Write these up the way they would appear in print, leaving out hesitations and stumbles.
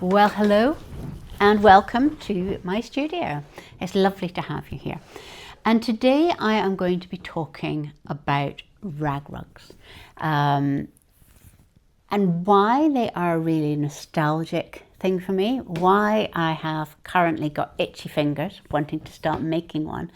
Well, hello and welcome to my studio. It's lovely to have you here. And today I am going to be talking about rag rugs and why they are a really nostalgic thing for me, why I have currently got itchy fingers wanting to start making one,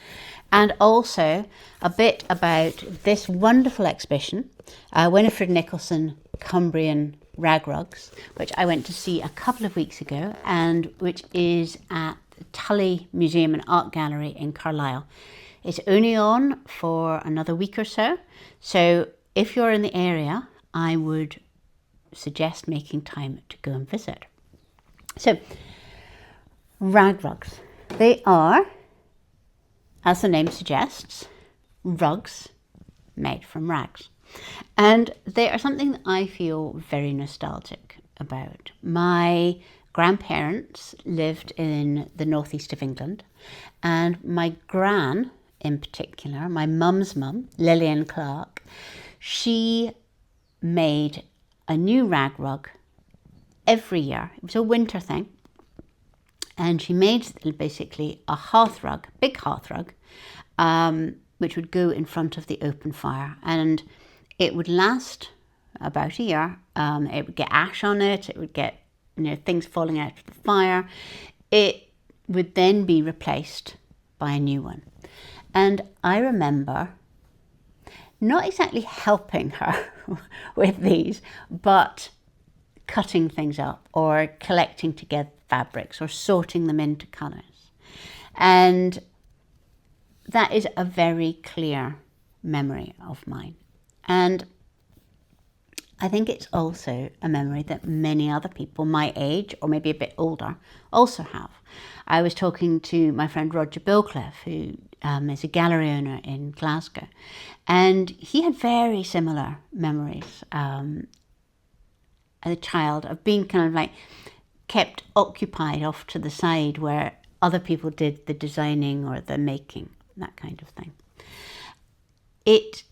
and also a bit about this wonderful exhibition, Winifred Nicholson Cumbrian Rag Rugs, which I went to see a couple of weeks ago and which is at the Tully Museum and Art Gallery in Carlisle. It's only on for another week or so, so if you're in the area, I would suggest making time to go and visit. So, rag rugs. They are, as the name suggests, rugs made from rags. And they are something that I feel very nostalgic about. My grandparents lived in the northeast of England, and my gran in particular, my mum's mum, Lillian Clark, she made a new rag rug every year. It was a winter thing. And she made basically a hearth rug, big hearth rug, which would go in front of the open fire. And it would last about a year. It would get ash on it. It would get, things falling out of the fire. It would then be replaced by a new one. And I remember not exactly helping her with these, but cutting things up or collecting together fabrics or sorting them into colours. And that is a very clear memory of mine. And I think it's also a memory that many other people my age or maybe a bit older also have. I was talking to my friend Roger Bilcliffe, who is a gallery owner in Glasgow, and he had very similar memories as a child of being kind of like kept occupied off to the side where other people did the designing or the making, that kind of thing. It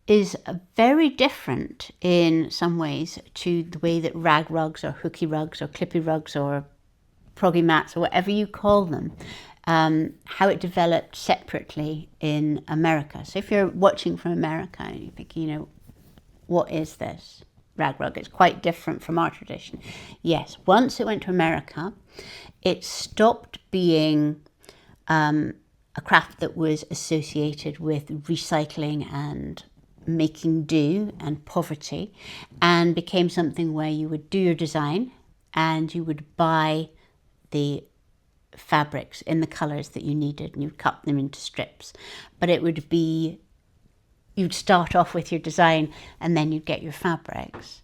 is very different in some ways to the way that rag rugs or hooky rugs or clippy rugs or proggy mats or whatever you call them, how it developed separately in America. So if you're watching from America and you're thinking, what is this rag rug? It's quite different from our tradition. Yes, once it went to America, it stopped being a craft that was associated with recycling and making do and poverty, and became something where you would do your design and you would buy the fabrics in the colours that you needed and you'd cut them into strips. But it would be, you'd start off with your design and then you'd get your fabrics.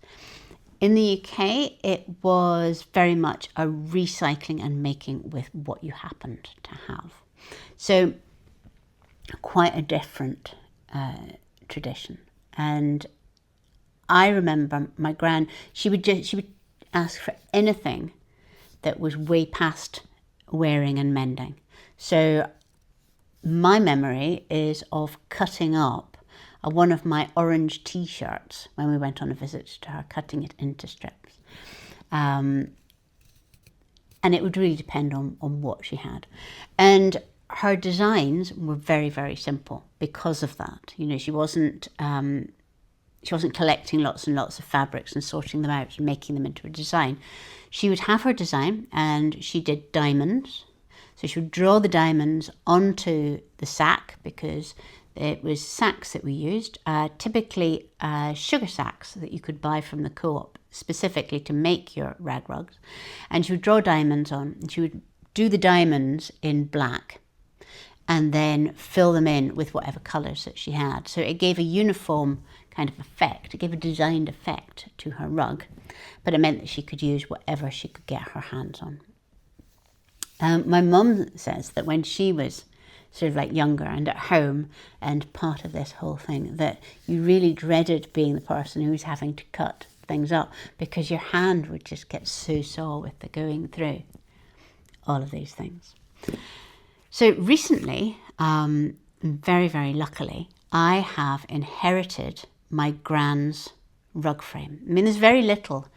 In the UK, it was very much a recycling and making with what you happened to have. So quite a different tradition. And I remember my gran, she would ask for anything that was way past wearing and mending. So my memory is of cutting up one of my orange t-shirts when we went on a visit to her, cutting it into strips. And it would really depend on what she had. And her designs were very, very simple because of that. She wasn't collecting lots and lots of fabrics and sorting them out and making them into a design. She would have her design and she did diamonds. So she would draw the diamonds onto the sack, because it was sacks that we used, typically sugar sacks that you could buy from the co-op specifically to make your rag rugs. And she would draw diamonds on, and she would do the diamonds in black and then fill them in with whatever colours that she had. So it gave a uniform kind of effect. It gave a designed effect to her rug, but it meant that she could use whatever she could get her hands on. My mum says that when she was sort of like younger and at home and part of this whole thing, that you really dreaded being the person who was having to cut things up because your hand would just get so sore with the going through all of these things. So recently, very, very luckily, I have inherited my gran's rug frame. I mean, there's very little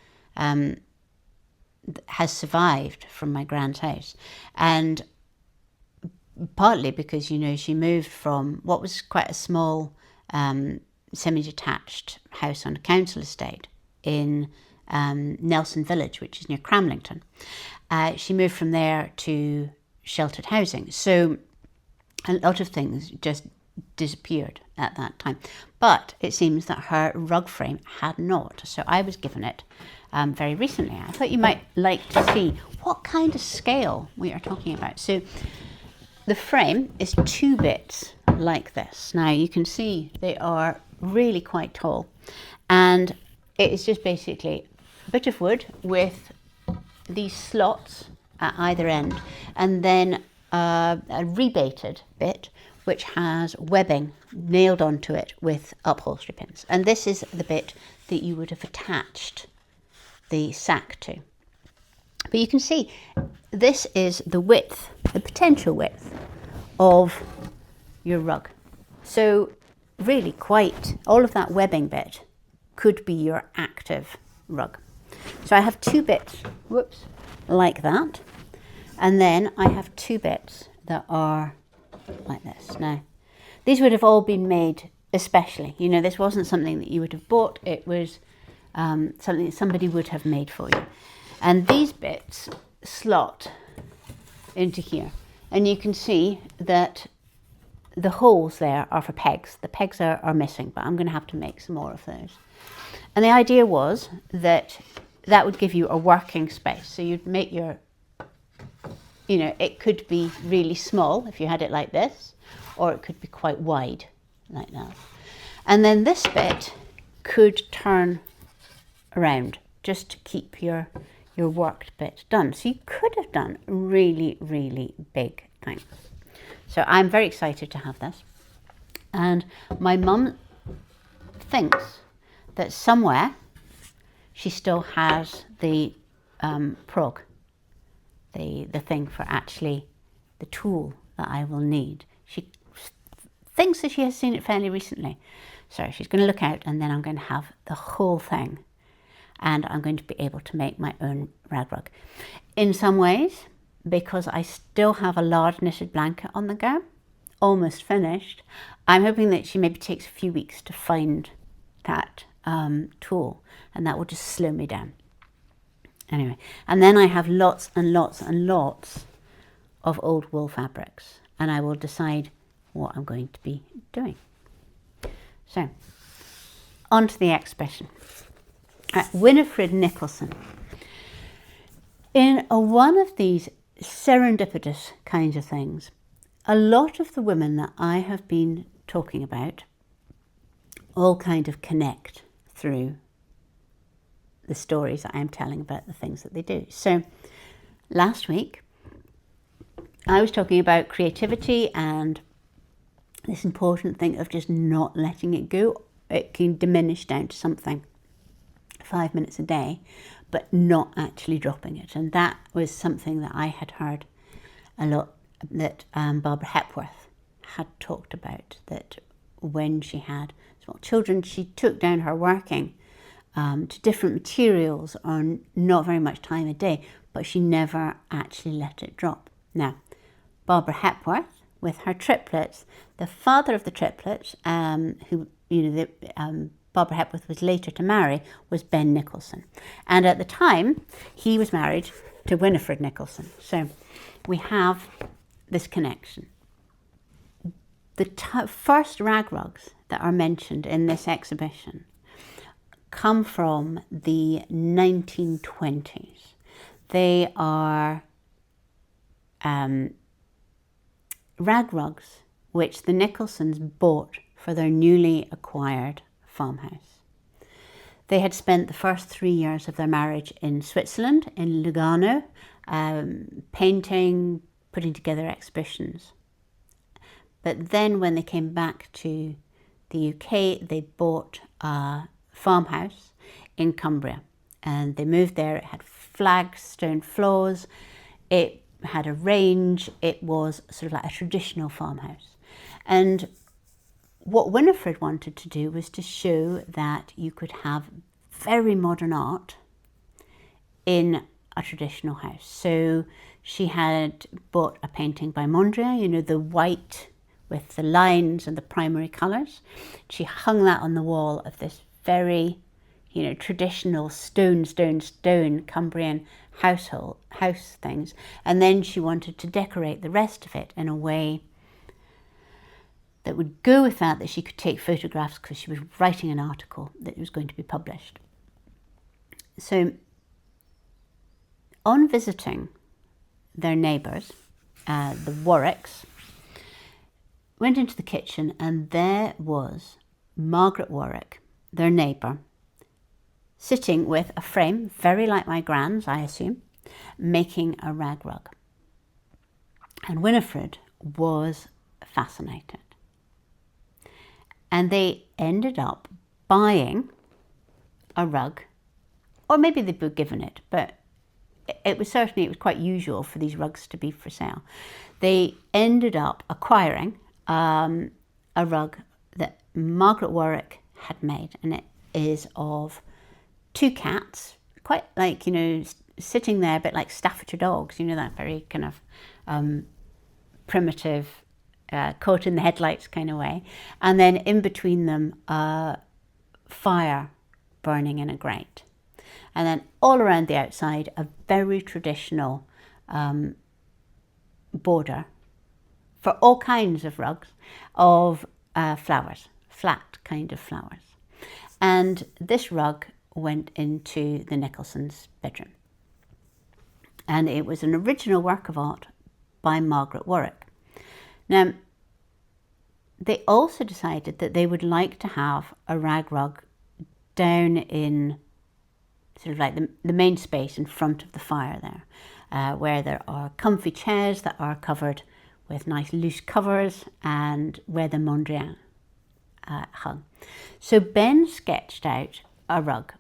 has survived from my grand's house. And partly because, you know, she moved from what was quite a small semi-detached house on a council estate in Nelson Village, which is near Cramlington. She moved from there to sheltered housing. So a lot of things just disappeared at that time. But it seems that her rug frame had not. So I was given it very recently. I thought you might like to see what kind of scale we are talking about. So the frame is 2 bits like this. Now you can see they are really quite tall, and it is just basically a bit of wood with these slots at either end, and then a rebated bit which has webbing nailed onto it with upholstery pins. And this is the bit that you would have attached the sack to. But you can see this is the width, the potential width of your rug. So really quite, all of that webbing bit could be your active rug. So I have 2 bits, whoops, like that. And then I have 2 bits that are like this. Now, these would have all been made especially. You know, this wasn't something that you would have bought. It was something that somebody would have made for you. And these bits slot into here. And you can see that the holes there are for pegs. The pegs are missing, but I'm going to have to make some more of those. And the idea was that that would give you a working space. So you'd make your, you know, it could be really small if you had it like this, or it could be quite wide like that. And then this bit could turn around just to keep your worked bit done. So you could have done really, really big things. So I'm very excited to have this. And my mum thinks that somewhere she still has the prog, the thing for actually the tool that I will need. She thinks that she has seen it fairly recently. So she's going to look out, and then I'm going to have the whole thing. And I'm going to be able to make my own rag rug. In some ways, because I still have a large knitted blanket on the go, almost finished, I'm hoping that she maybe takes a few weeks to find that tool, and that will just slow me down. Anyway, and then I have lots and lots and lots of old wool fabrics, and I will decide what I'm going to be doing. So, on to the exhibition. Winifred Nicholson. In one of these serendipitous kinds of things, a lot of the women that I have been talking about all kind of connect through the stories that I'm telling about the things that they do. So last week I was talking about creativity and this important thing of just not letting it go. It can diminish down to something 5 minutes a day, but not actually dropping it. And that was something that I had heard a lot, that Barbara Hepworth had talked about, that when she had small children, she took down her working to different materials on not very much time a day, but she never actually let it drop. Now, Barbara Hepworth, with her triplets, the father of the triplets, who, you know, Barbara Hepworth was later to marry, was Ben Nicholson. And at the time, he was married to Winifred Nicholson. So we have this connection. The first rag rugs that are mentioned in this exhibition come from the 1920s. They are rag rugs which the Nicholsons bought for their newly acquired farmhouse. They had spent the first 3 years of their marriage in Switzerland, in Lugano, painting, putting together exhibitions. But then when they came back to the UK, they bought a farmhouse in Cumbria, and they moved there. It had flagstone floors, it had a range, it was sort of like a traditional farmhouse. And what Winifred wanted to do was to show that you could have very modern art in a traditional house. So she had bought a painting by Mondrian, you know, the white with the lines and the primary colours. She hung that on the wall of this very, you know, traditional stone Cumbrian house things. And then she wanted to decorate the rest of it in a way that would go with that she could take photographs, because she was writing an article that was going to be published. So on visiting their neighbours, the Warwicks, went into the kitchen, and there was Margaret Warwick, their neighbour, sitting with a frame, very like my gran's, I assume, making a rag rug. And Winifred was fascinated. And they ended up buying a rug, or maybe they were given it, but it was quite usual for these rugs to be for sale. They ended up acquiring a rug that Margaret Warwick had made, and it is of two cats, quite like, you know, sitting there, a bit like Staffordshire dogs, you know, that very kind of primitive, caught in the headlights kind of way. And then in between them, fire burning in a grate. And then all around the outside, a very traditional border for all kinds of rugs of flowers, flat kind of flowers. And this rug went into the Nicholsons' bedroom. And it was an original work of art by Margaret Warwick. Now, they also decided that they would like to have a rag rug down in sort of like the main space in front of the fire there, where there are comfy chairs that are covered with nice loose covers, and where the Mondrian hung. So Ben sketched out a rug,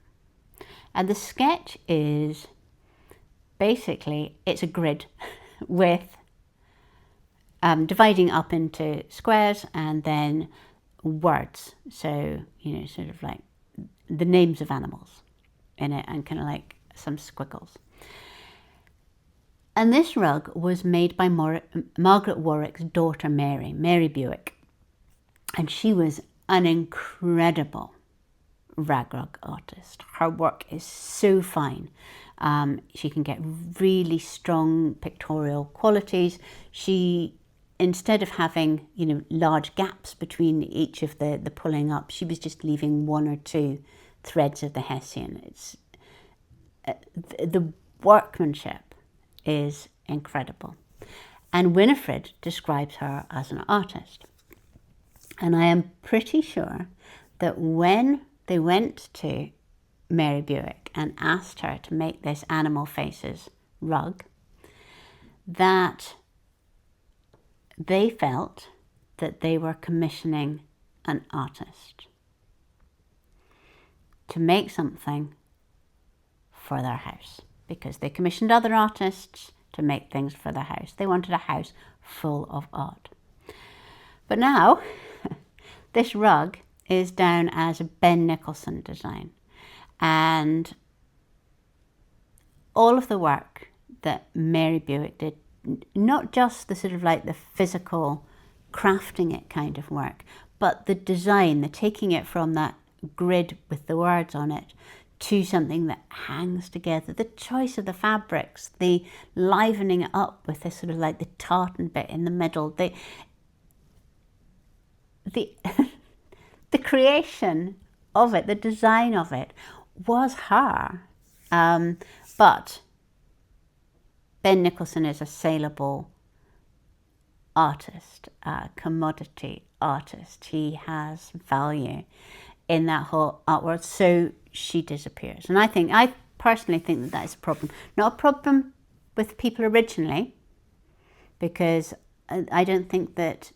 and the sketch is basically, it's a grid with dividing up into squares and then words. So, you know, sort of like the names of animals in it, and kind of like some squiggles. And this rug was made by Margaret Warwick's daughter, Mary Buick. And she was an incredible rag rug artist. Her work is so fine. She can get really strong pictorial qualities. She, instead of having, you know, large gaps between each of the pulling up, she was just leaving one or two threads of the Hessian. It's the workmanship is incredible. And Winifred describes her as an artist. And I am pretty sure that when they went to Mary Buick and asked her to make this animal faces rug, that they felt that they were commissioning an artist to make something for their house, because they commissioned other artists to make things for their house. They wanted a house full of art. But now, this rug is down as a Ben Nicholson design. And all of the work that Mary Buick did, not just the sort of like the physical crafting it kind of work, but the design, the taking it from that grid with the words on it to something that hangs together, the choice of the fabrics, the livening it up with this sort of like the tartan bit in the middle, the the creation of it, the design of it was her. But Ben Nicholson is a saleable artist, a commodity artist. He has value in that whole art world, so she disappears. And I personally think that that is a problem. Not a problem with people originally, because I don't think that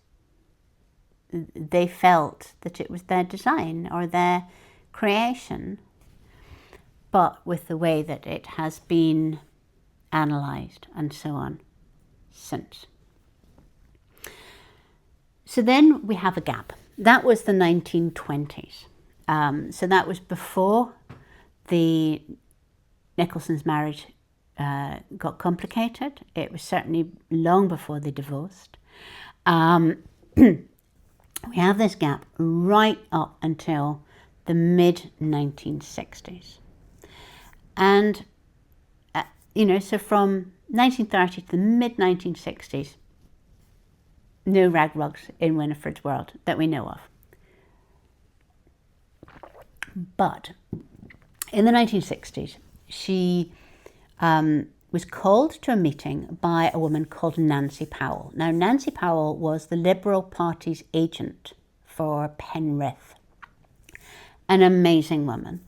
they felt that it was their design or their creation, but with the way that it has been analysed and so on since. So then we have a gap. That was the 1920s. So that was before the Nicholsons' marriage got complicated. It was certainly long before they divorced. We have this gap right up until the mid-1960s. And, so from 1930 to the mid-1960s, no rag rugs in Winifred's world that we know of. But in the 1960s, she was called to a meeting by a woman called Nancy Powell. Now, Nancy Powell was the Liberal Party's agent for Penrith. An amazing woman.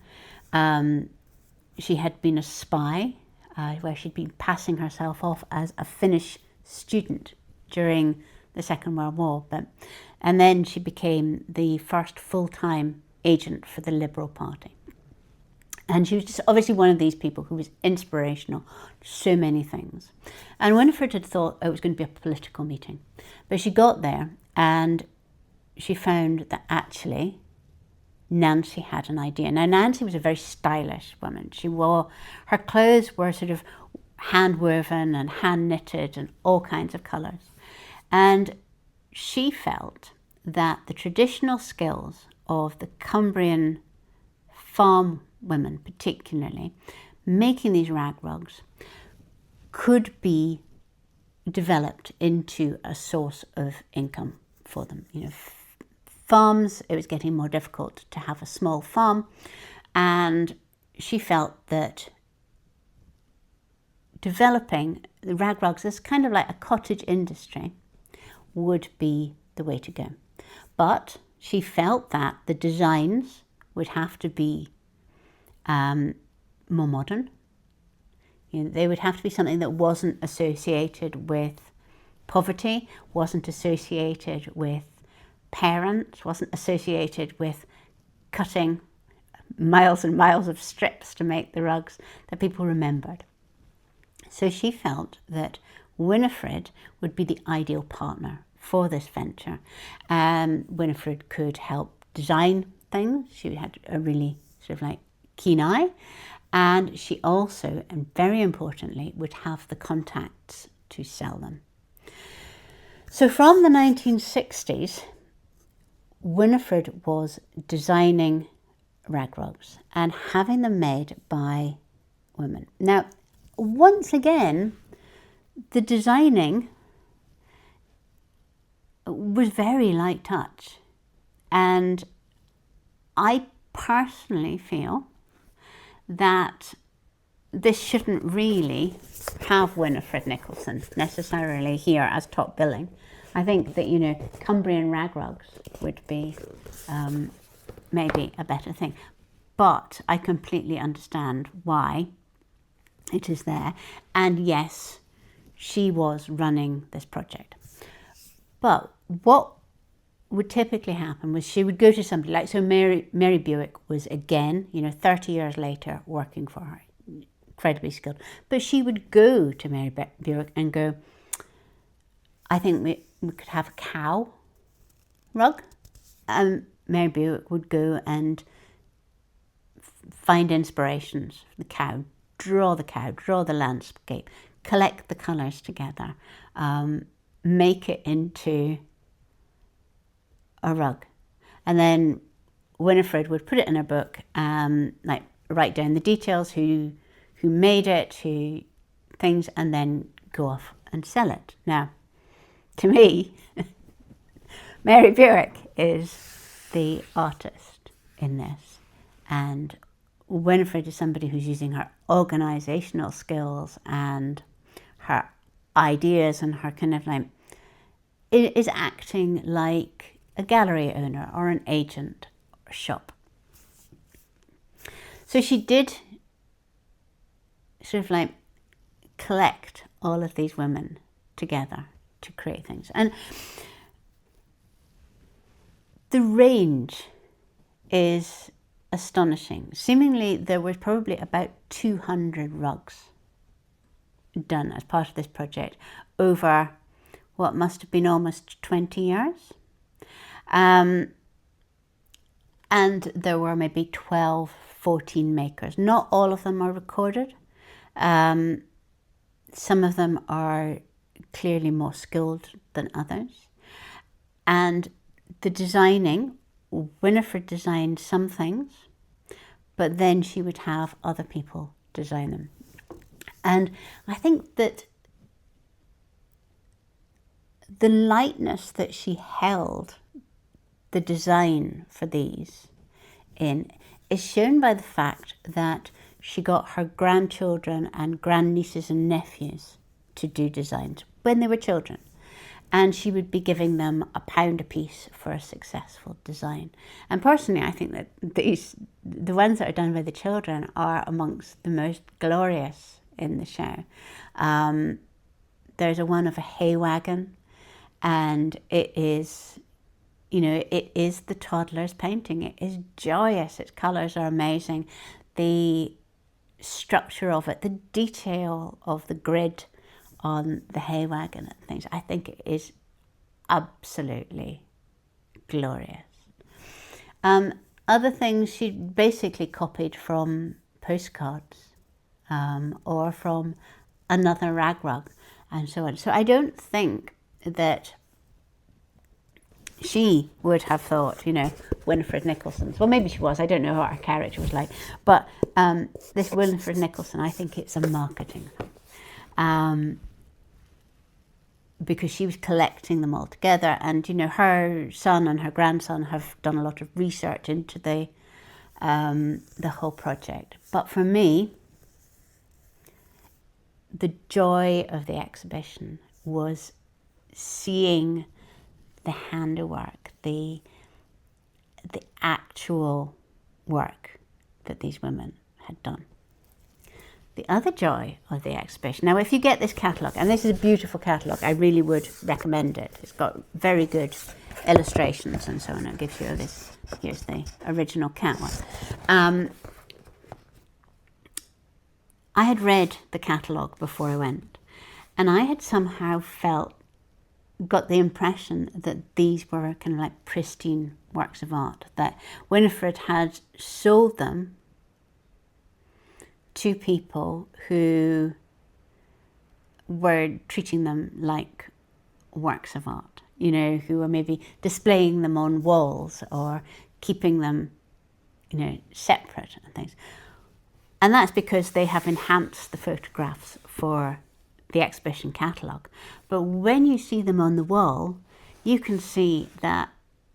She had been a spy, where she'd been passing herself off as a Finnish student during the Second World War. And then she became the first full-time agent for the Liberal Party. And she was just obviously one of these people who was inspirational to so many things. And Winifred had thought it was going to be a political meeting. But she got there and she found that actually Nancy had an idea. Now, Nancy was a very stylish woman. Her clothes were sort of hand woven and hand knitted and all kinds of colours. And she felt that the traditional skills of the Cumbrian farm women, particularly, making these rag rugs, could be developed into a source of income for them. Farms, it was getting more difficult to have a small farm, and she felt that developing the rag rugs as kind of like a cottage industry would be the way to go. But she felt that the designs would have to be more modern. They would have to be something that wasn't associated with poverty, wasn't associated with parents, wasn't associated with cutting miles and miles of strips to make the rugs that people remembered. So she felt that Winifred would be the ideal partner for this venture. Winifred could help design things. She had a really sort of like keen eye, and she also, and very importantly, would have the contacts to sell them. So from the 1960s, Winifred was designing rag rugs and having them made by women. Now, once again, the designing was very light touch, and I personally feel that this shouldn't really have Winifred Nicholson necessarily here as top billing. I think that, Cumbrian rag rugs would be maybe a better thing. But I completely understand why it is there. And yes, she was running this project. But what would typically happen was she would go to somebody like, so Mary Buick was again, 30 years later working for her, incredibly skilled. But she would go to Mary Buick and go, I think we could have a cow rug. And Mary Buick would go and find inspirations for the cow, draw the landscape, collect the colours together, make it into a rug. And then Winifred would put it in her book, like write down the details, who made it, who things, and then go off and sell it. Now, to me, Mary Buick is the artist in this, and Winifred is somebody who's using her organisational skills and her ideas and her kind of like, is acting like a gallery owner or an agent or shop. So she did sort of like collect all of these women together to create things. And the range is astonishing. Seemingly there were probably about 200 rugs done as part of this project over what must have been almost 20 years. And there were maybe 12, 14 makers. Not all of them are recorded. Some of them are clearly more skilled than others. And the designing, Winifred designed some things, but then she would have other people design them. And I think that the lightness that she held the design for these in is shown by the fact that she got her grandchildren and grandnieces and nephews to do designs when they were children. And she would be giving them £1 a piece for a successful design. And personally, I think that the ones that are done by the children are amongst the most glorious in the show. There's a one of a hay wagon, and it is, it is the toddler's painting. It is joyous. Its colours are amazing. The structure of it, the detail of the grid on the hay wagon and things, I think it is absolutely glorious. Other things she basically copied from postcards or from another rag rug and so on. So I don't think that she would have thought, Winifred Nicholson's, well, maybe she was, I don't know what her character was like, but this Winifred Nicholson, I think it's a marketing thing. Because she was collecting them all together, and her son and her grandson have done a lot of research into the whole project. But for me, the joy of the exhibition was seeing the handiwork, the actual work that these women had done. The other joy of the exhibition, now if you get this catalogue, and this is a beautiful catalogue, I really would recommend it. It's got very good illustrations and so on. It gives you this, here's the original cat one. I had read the catalogue before I went, and I had somehow got the impression that these were kind of like pristine works of art, that Winifred had sold them to people who were treating them like works of art, who were maybe displaying them on walls or keeping them, separate and things. And that's because they have enhanced the photographs for the exhibition catalogue. But when you see them on the wall, you can see that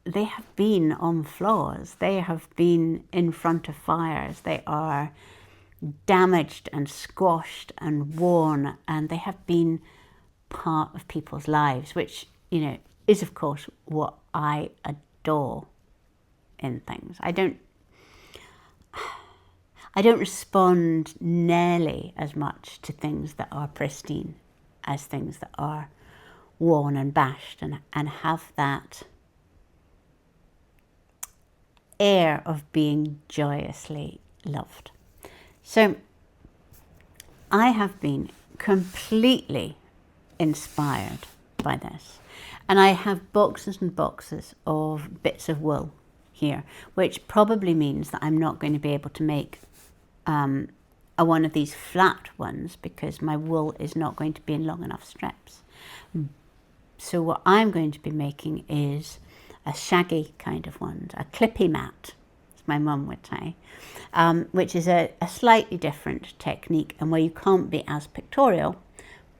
they have been on floors, they have been in front of fires, they are damaged and squashed and worn, and they have been part of people's lives, which is of course what I adore in things. I don't respond nearly as much to things that are pristine as things that are worn and bashed and have that air of being joyously loved. So I have been completely inspired by this, and I have boxes and boxes of bits of wool here, which probably means that I'm not going to be able to make one of these flat ones because my wool is not going to be in long enough strips. So what I'm going to be making is a shaggy kind of one, a clippy mat, as my mum would say, which is a slightly different technique and where you can't be as pictorial,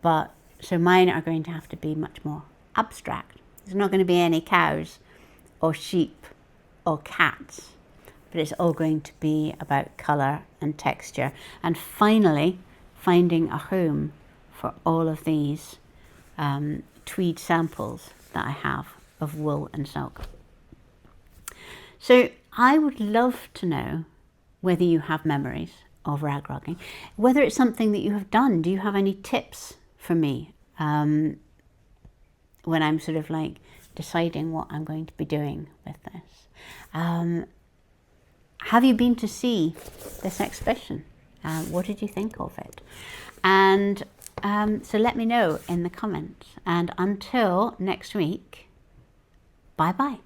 but so mine are going to have to be much more abstract. There's not going to be any cows or sheep or cats, but it's all going to be about colour and texture, and finally finding a home for all of these tweed samples that I have of wool and silk. So I would love to know whether you have memories of rag rugging, whether it's something that you have done. Do you have any tips for me when I'm sort of like deciding what I'm going to be doing with this? Have you been to see this exhibition? What did you think of it? And so let me know in the comments. And until next week, bye-bye.